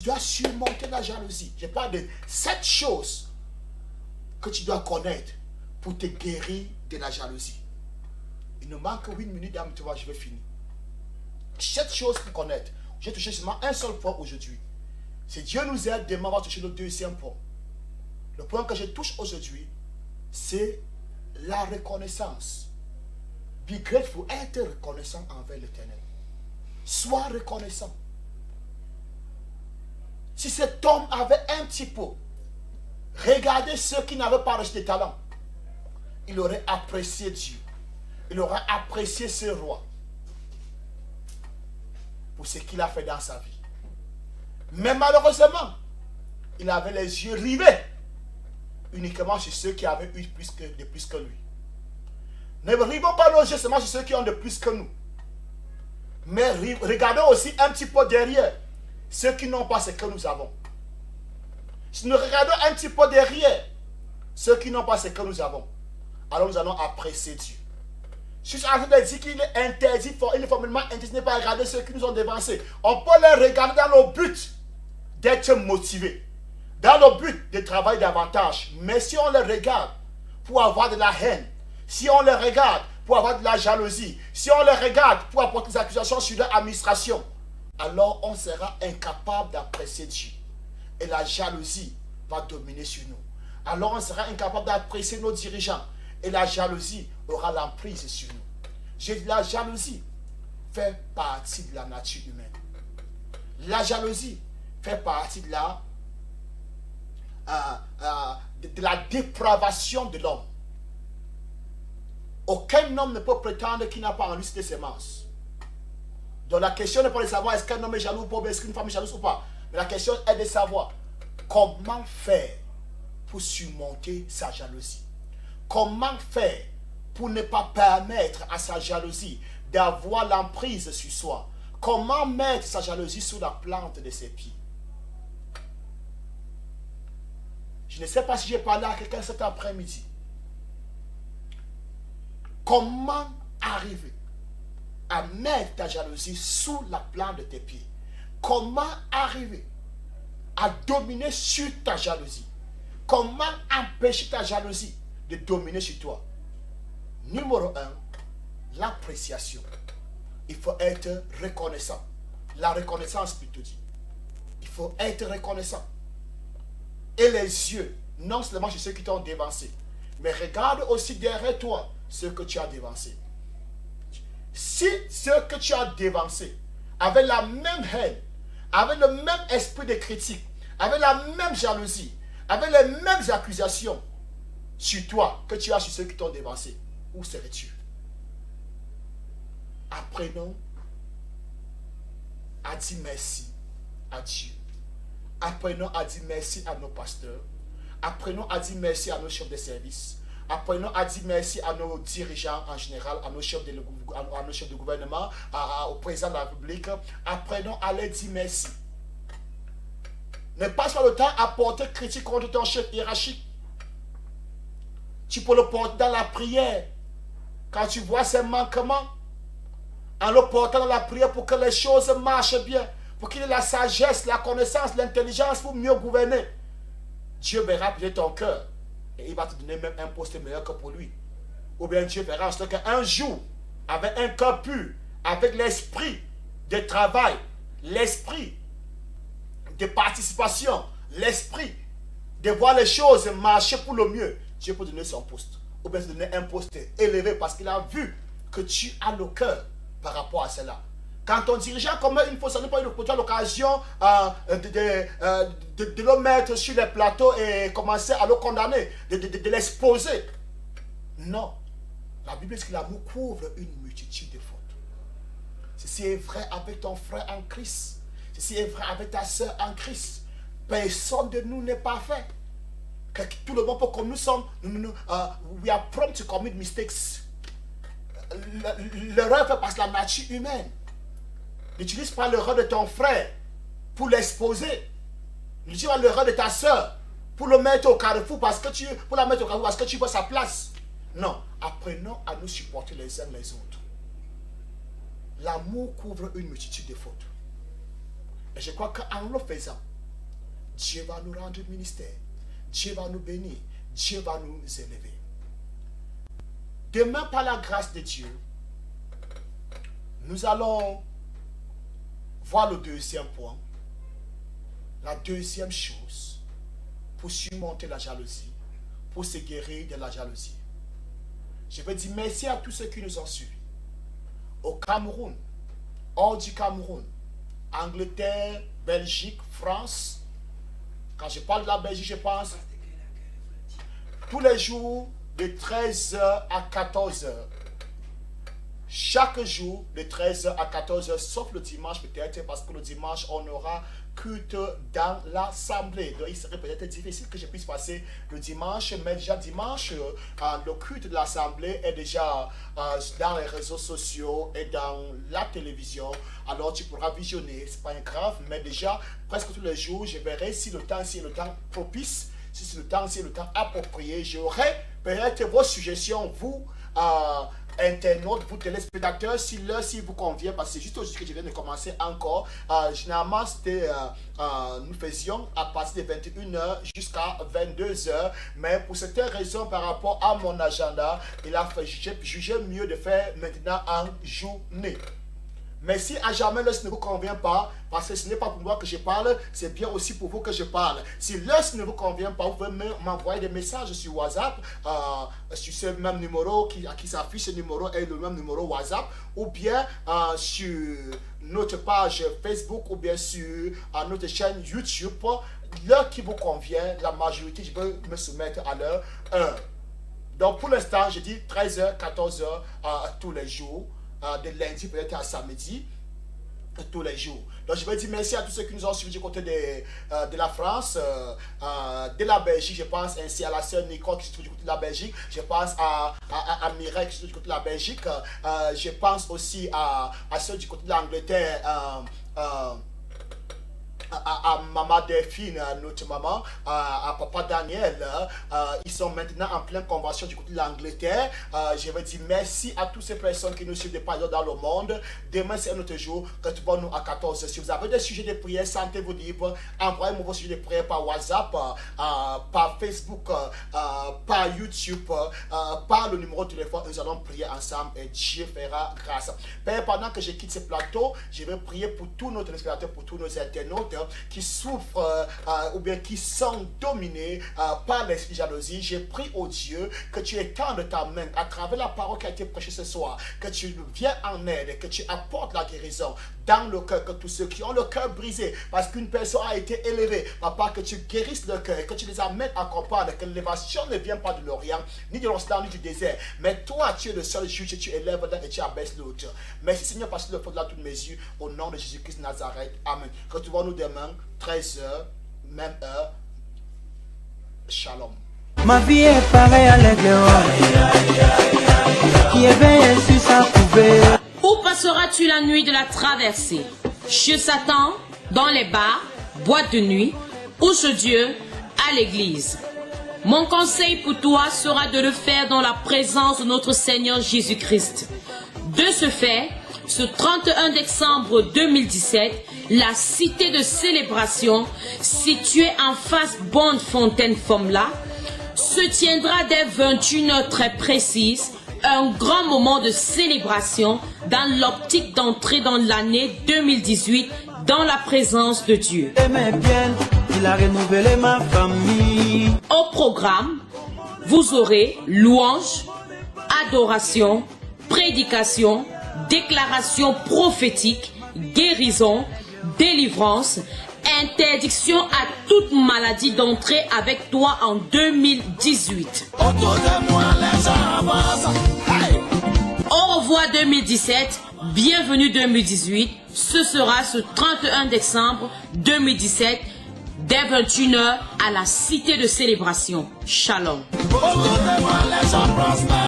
Tu dois surmonter la jalousie. Je parle de 7 choses que tu dois connaître pour te guérir de la jalousie. Il nous manque 8 minutes, dame, tu vois, je vais finir. 7 choses pour connaître. J'ai touché seulement un seul point aujourd'hui. Si Dieu nous aide, demain, on va toucher le deuxième point. Le point que je touche aujourd'hui, c'est la reconnaissance. Be grateful, être reconnaissant envers l'Éternel. Sois reconnaissant. Si cet homme avait un petit peu regardé ceux qui n'avaient pas reçu de talent, il aurait apprécié Dieu. Il aurait apprécié ce roi pour ce qu'il a fait dans sa vie. Mais malheureusement, il avait les yeux rivés uniquement sur ceux qui avaient eu de plus que lui. Ne rivons pas nos yeux seulement sur ceux qui ont de plus que nous. Mais regardons aussi un petit peu derrière ceux qui n'ont pas ce que nous avons. Si nous regardons un petit peu derrière ceux qui n'ont pas ce que nous avons, alors nous allons apprécier Dieu. Je suis en train de dire qu'il est interdit, il est formellement interdit de ne pas regarder ceux qui nous ont dévancés. On peut les regarder dans le but d'être motivés, dans le but de travailler davantage. Mais si on les regarde pour avoir de la haine, si on les regarde pour avoir de la jalousie, si on les regarde pour apporter des accusations sur leur administration, alors on sera incapable d'apprécier Dieu. Et la jalousie va dominer sur nous. Alors on sera incapable d'apprécier nos dirigeants. Et la jalousie aura l'emprise sur nous. J'ai dit, la jalousie fait partie de la nature humaine. La jalousie fait partie de la dépravation de l'homme. Aucun homme ne peut prétendre qu'il n'a pas en lui cette sémence. Donc la question n'est pas de savoir est-ce qu'un homme est jaloux ou pas, est-ce qu'une femme est jalouse ou pas. Mais la question est de savoir comment faire pour surmonter sa jalousie. Comment faire pour ne pas permettre à sa jalousie d'avoir l'emprise sur soi. Comment mettre sa jalousie sous la plante de ses pieds. Je ne sais pas si j'ai parlé à quelqu'un cet après-midi. Comment arriver à mettre ta jalousie sous la plante de tes pieds? Comment arriver à dominer sur ta jalousie? Comment empêcher ta jalousie de dominer sur toi? Numéro 1, l'appréciation. Il faut être reconnaissant. La reconnaissance plutôt dit. Il faut être reconnaissant. Et les yeux, non seulement sur ceux qui t'ont dévancé, mais regarde aussi derrière toi ceux que tu as dévancés. Si ceux que tu as dévancés avaient la même haine, avaient le même esprit de critique, avaient la même jalousie, avaient les mêmes accusations sur toi que tu as sur ceux qui t'ont dévancé, où serais-tu? Apprenons à dire merci à Dieu. Apprenons à dire merci à nos pasteurs. Apprenons à dire merci à nos chefs de service. Apprenons à dire merci à nos dirigeants en général, à nos chefs de gouvernement, au président de la République. Apprenons à leur dire merci. Ne passe pas le temps à porter critique contre ton chef hiérarchique. Tu peux le porter dans la prière. Quand tu vois ses manquements, en le portant dans la prière pour que les choses marchent bien, pour qu'il ait la sagesse, la connaissance, l'intelligence pour mieux gouverner. Dieu verra peut-être ton cœur et il va te donner même un poste meilleur que pour lui. Ou bien Dieu verra en sorte qu'un jour, avec un cœur pur, avec l'esprit de travail, l'esprit de participation, l'esprit de voir les choses marcher pour le mieux, Dieu peut donner son poste. Ou bien te donner un poste élevé parce qu'il a vu que tu as le cœur par rapport à cela. Quand ton dirigeant commet une faute, ça n'est pas l'occasion de le mettre sur les plateaux et commencer à le condamner, de l'exposer. Non. La Bible dit que l'amour couvre une multitude de fautes. Ceci est vrai avec ton frère en Christ. Ceci est vrai avec ta soeur en Christ. Personne de nous n'est parfait. Tout le monde peut comme nous sommes. We are prone to commit mistakes. L'erreur fait partie de la nature humaine. N'utilise pas l'erreur de ton frère pour l'exposer. N'utilise pas l'erreur de ta soeur pour le mettre au carrefour parce que tu veux sa place. Non, apprenons à nous supporter les uns les autres. L'amour couvre une multitude de fautes. Et je crois qu'en le faisant, Dieu va nous rendre ministère. Dieu va nous bénir. Dieu va nous élever. Demain, par la grâce de Dieu, nous allons voir le deuxième point. La deuxième chose pour surmonter la jalousie, pour se guérir de la jalousie. Je veux dire merci à tous ceux qui nous ont suivis. Au Cameroun, hors du Cameroun, Angleterre, Belgique, France. Quand je parle de la Belgique, je pense tous les jours de 13h à 14h. Chaque jour de 13h à 14h, sauf le dimanche peut-être, parce que le dimanche, on aura culte dans l'assemblée. Donc, il serait peut-être difficile que je puisse passer le dimanche, mais déjà dimanche, le culte de l'assemblée est déjà dans les réseaux sociaux et dans la télévision. Alors, tu pourras visionner, c'est pas grave, mais déjà, presque tous les jours, je verrai si le temps est le temps propice, si c'est le temps, si le temps approprié. J'aurai peut-être vos suggestions, vous, internautes, vous téléspectateurs, si l'heure, si vous convient, parce que c'est juste aujourd'hui que je viens de commencer encore. Généralement, nous faisions à partir de 21h jusqu'à 22h, mais pour certaines raisons, par rapport à mon agenda, j'ai jugé mieux de faire maintenant en journée. Mais si à jamais l'heure ne vous convient pas, parce que ce n'est pas pour moi que je parle, c'est bien aussi pour vous que je parle. Si l'heure ne vous convient pas, vous pouvez m'envoyer des messages sur WhatsApp, sur ce même numéro à qui s'affiche ce numéro est le même numéro WhatsApp, ou bien sur notre page Facebook, ou bien sur notre chaîne YouTube. L'heure qui vous convient, la majorité, je peux me soumettre à l'heure 1. Donc pour l'instant, je dis 13h, 14h tous les jours. De lundi peut-être à samedi, tous les jours. Donc je veux dire merci à tous ceux qui nous ont suivis du côté de la France, de la Belgique, je pense ainsi à la sœur Nicole qui se trouve du côté de la Belgique, je pense à Mireille qui se trouve du côté de la Belgique, je pense aussi à ceux du côté de l'Angleterre, à maman Delphine, notre maman, à papa Daniel, ils sont maintenant en pleine convention du côté de l'Angleterre. Je veux dire merci à toutes ces personnes qui nous suivent de partout dans le monde. Demain c'est un autre jour, retrouvons-nous à 14h. Si vous avez des sujets de prière, sentez-vous libre, envoyez-moi vos sujets de prière par WhatsApp, par Facebook, par YouTube, par le numéro de téléphone. Nous allons prier ensemble et Dieu fera grâce. Père, pendant que je quitte ce plateau, je vais prier pour tous nos téléspectateurs, pour tous nos internautes qui souffrent ou bien qui sont dominés par l'esprit de jalousie. J'ai pris au Dieu que tu étendes ta main à travers la parole qui a été prêchée ce soir, que tu viens en aide, que tu apportes la guérison dans le cœur, que tous ceux qui ont le cœur brisé parce qu'une personne a été élevée, papa, que tu guérisses le cœur, que tu les amènes à comprendre que l'élévation ne vient pas de l'Orient, ni de l'Occident, ni du désert, mais toi tu es le seul juge, tu élèves l'un et tu abaisses l'autre. Merci Seigneur parce que le fond de toutes mes yeux, au nom de Jésus-Christ de Nazareth, amen. Retrouvons-nous demain 13h, même heure. Shalom. Ma vie est pareille à l'aigle qui éveille sur sa couvée. Où passeras-tu la nuit de la traversée? Chez Satan, dans les bars, boîtes de nuit, ou chez Dieu, à l'église. Mon conseil pour toi sera de le faire dans la présence de notre Seigneur Jésus-Christ. De ce fait, ce 31 décembre 2017, la cité de célébration, située en face Bonne Fontaine Fomla, se tiendra dès 21h très précise, un grand moment de célébration dans l'optique d'entrer dans l'année 2018 dans la présence de Dieu. Il a renouvelé ma famille. Au programme, vous aurez louange, adoration, prédication, déclaration prophétique, guérison, délivrance, interdiction à toute maladie d'entrer avec toi en 2018. Autour de moi, les gens avancent. Hey! Au revoir 2017, bienvenue 2018. Ce sera ce 31 décembre 2017, dès 21h à la cité de célébration. Shalom. Autour de moi, les gens prospèrent.